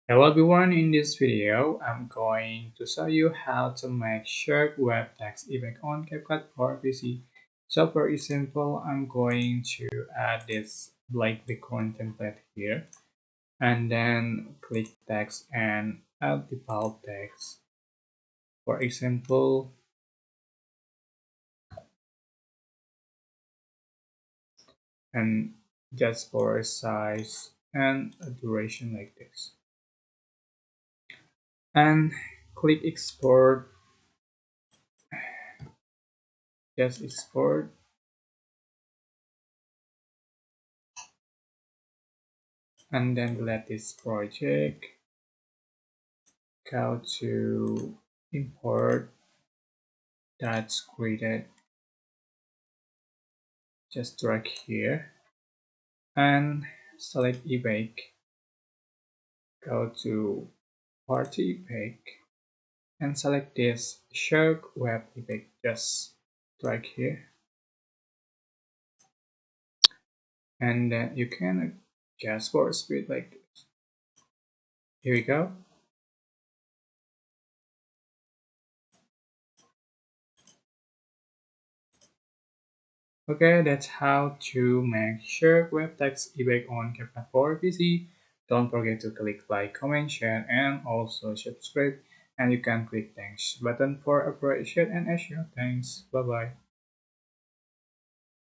Hello everyone, in this video I'm going to show you how to make Shockwave text effect on CapCut for PC. So very simple, I'm going to add this blank background template here and then click text and add the default text. For example, and just for size and a duration like this. And click export, just export. And then delete this project, go to import that's created, just drag here and select epic, go to party epic and select this Shockwave epic, just drag here and then you can adjust for speed like this. Here we go. Okay, that's how to make Shockwave text epic on CapCut for PC. Don't forget to click like, comment, share, and also subscribe. And you can click thanks button for appreciate and extra thanks. Bye bye.